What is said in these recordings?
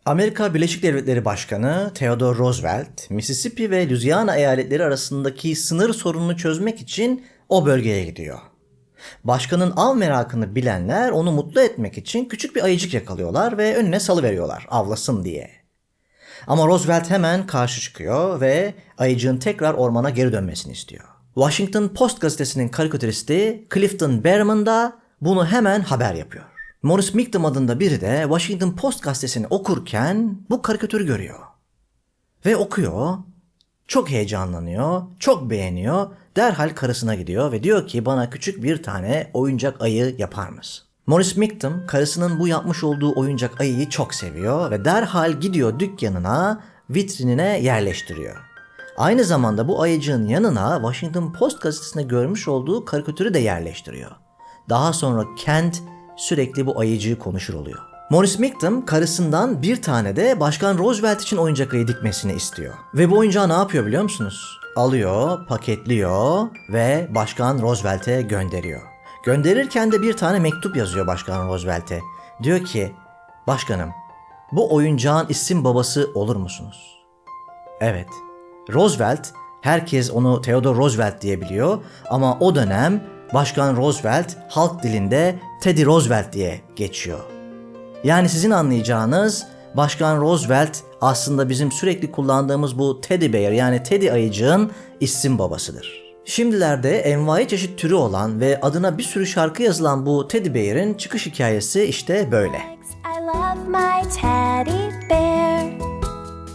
Amerika Birleşik Devletleri Başkanı Theodore Roosevelt, Mississippi ve Louisiana eyaletleri arasındaki sınır sorununu çözmek için o bölgeye gidiyor. Başkanın av merakını bilenler onu mutlu etmek için küçük bir ayıcık yakalıyorlar ve önüne salıveriyorlar avlasın diye. Ama Roosevelt hemen karşı çıkıyor ve ayıcığın tekrar ormana geri dönmesini istiyor. Washington Post gazetesinin karikatüristi Clifton Berman da bunu hemen haber yapıyor. Morris Migdam adında biri de Washington Post gazetesini okurken bu karikatürü görüyor. Ve okuyor, çok heyecanlanıyor, çok beğeniyor, derhal karısına gidiyor ve diyor ki bana küçük bir tane oyuncak ayı yapar mısın? Morris Migdam karısının bu yapmış olduğu oyuncak ayıyı çok seviyor ve derhal gidiyor dükkanına, vitrinine yerleştiriyor. Aynı zamanda bu ayıcığın yanına Washington Post gazetesinde görmüş olduğu karikatürü de yerleştiriyor. Daha sonra Kent sürekli bu ayıcığı konuşur oluyor. Morris Migdam karısından bir tane de Başkan Roosevelt için oyuncak ayı dikmesini istiyor. Ve bu oyuncağı ne yapıyor biliyor musunuz? Alıyor, paketliyor ve Başkan Roosevelt'e gönderiyor. Gönderirken de bir tane mektup yazıyor Başkan Roosevelt'e. Diyor ki, başkanım bu oyuncağın isim babası olur musunuz? Evet, Roosevelt, herkes onu Theodore Roosevelt diye biliyor ama o dönem Başkan Roosevelt halk dilinde Teddy Roosevelt diye geçiyor. Yani sizin anlayacağınız Başkan Roosevelt aslında bizim sürekli kullandığımız bu Teddy Bear yani Teddy ayıcığın isim babasıdır. Şimdilerde envai çeşit türü olan ve adına bir sürü şarkı yazılan bu Teddy Bear'in çıkış hikayesi işte böyle. I love my teddy bear.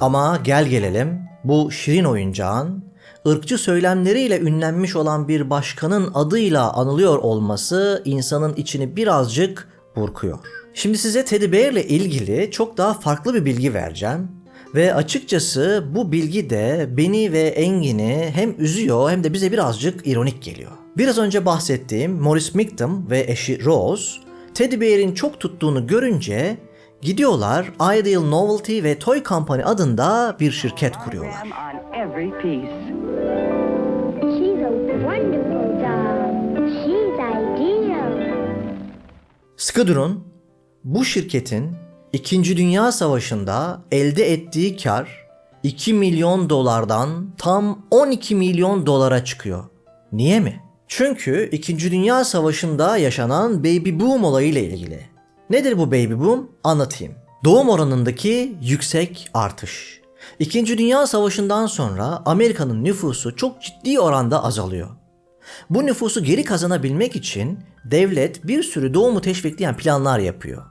Ama gel gelelim bu şirin oyuncağın ırkçı söylemleriyle ünlenmiş olan bir başkanın adıyla anılıyor olması insanın içini birazcık burkuyor. Şimdi size Teddy Bear ile ilgili çok daha farklı bir bilgi vereceğim. Ve açıkçası bu bilgi de beni ve Engin'i hem üzüyor hem de bize birazcık ironik geliyor. Biraz önce bahsettiğim Morris Migdam ve eşi Rose, Teddy Bear'in çok tuttuğunu görünce gidiyorlar Ideal Novelty ve Toy Company adında bir şirket kuruyorlar. She's a wonderful doll. She's ideal. Sıkı durun, bu şirketin 2. Dünya Savaşı'nda elde ettiği kar 2 milyon dolardan tam 12 milyon dolara çıkıyor. Niye mi? Çünkü 2. Dünya Savaşı'nda yaşanan baby boom olayıyla ilgili. Nedir bu baby boom? Anlatayım. Doğum oranındaki yüksek artış. 2. Dünya Savaşı'ndan sonra Amerika'nın nüfusu çok ciddi oranda azalıyor. Bu nüfusu geri kazanabilmek için devlet bir sürü doğumu teşvikleyen planlar yapıyor.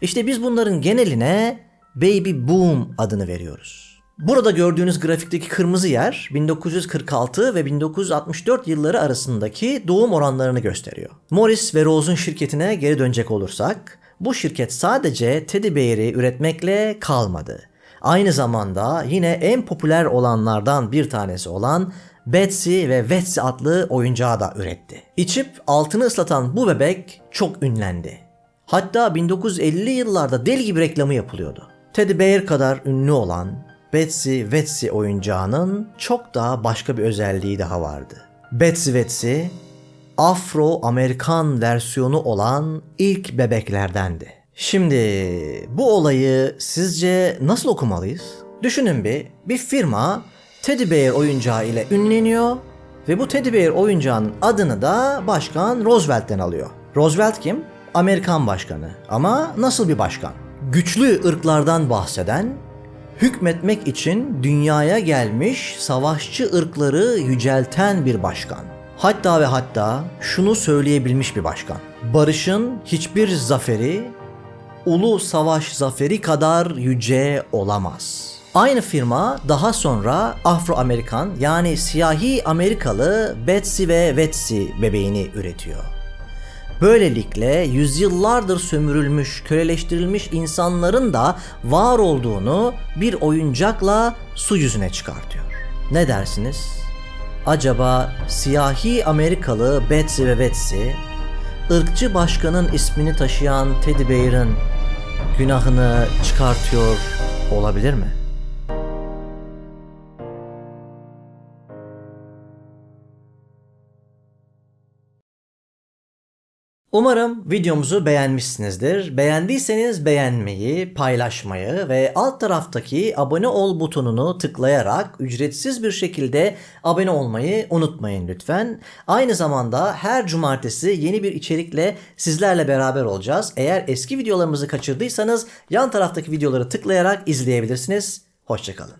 İşte biz bunların geneline baby boom adını veriyoruz. Burada gördüğünüz grafikteki kırmızı yer 1946 ve 1964 yılları arasındaki doğum oranlarını gösteriyor. Morris ve Rose'un şirketine geri dönecek olursak, bu şirket sadece Teddy Bear'i üretmekle kalmadı. Aynı zamanda yine en popüler olanlardan bir tanesi olan Betsy ve Wetsy adlı oyuncağı da üretti. İçip altını ıslatan bu bebek çok ünlendi. Hatta 1950'li yıllarda deli gibi reklamı yapılıyordu. Teddy Bear kadar ünlü olan Betsy Wetsy oyuncağının çok daha başka bir özelliği daha vardı. Betsy Wetsy, Afro-Amerikan versiyonu olan ilk bebeklerdendi. Şimdi bu olayı sizce nasıl okumalıyız? Düşünün bir firma Teddy Bear oyuncağı ile ünleniyor ve bu Teddy Bear oyuncağının adını da Başkan Roosevelt'ten alıyor. Roosevelt kim? Amerikan başkanı. Ama nasıl bir başkan? Güçlü ırklardan bahseden, hükmetmek için dünyaya gelmiş savaşçı ırkları yücelten bir başkan. Hatta ve hatta şunu söyleyebilmiş bir başkan. Barışın hiçbir zaferi, ulu savaş zaferi kadar yüce olamaz. Aynı firma daha sonra Afro-Amerikan yani siyahi Amerikalı Betsy ve Wetsy bebeğini üretiyor. Böylelikle yüzyıllardır sömürülmüş, köleleştirilmiş insanların da var olduğunu bir oyuncakla su yüzüne çıkartıyor. Ne dersiniz? Acaba siyahi Amerikalı Betsy ve Wetsy, ırkçı başkanın ismini taşıyan Teddy Bear'ın günahını çıkartıyor olabilir mi? Umarım videomuzu beğenmişsinizdir. Beğendiyseniz beğenmeyi, paylaşmayı ve alt taraftaki abone ol butonunu tıklayarak ücretsiz bir şekilde abone olmayı unutmayın lütfen. Aynı zamanda her cumartesi yeni bir içerikle sizlerle beraber olacağız. Eğer eski videolarımızı kaçırdıysanız yan taraftaki videoları tıklayarak izleyebilirsiniz. Hoşça kalın.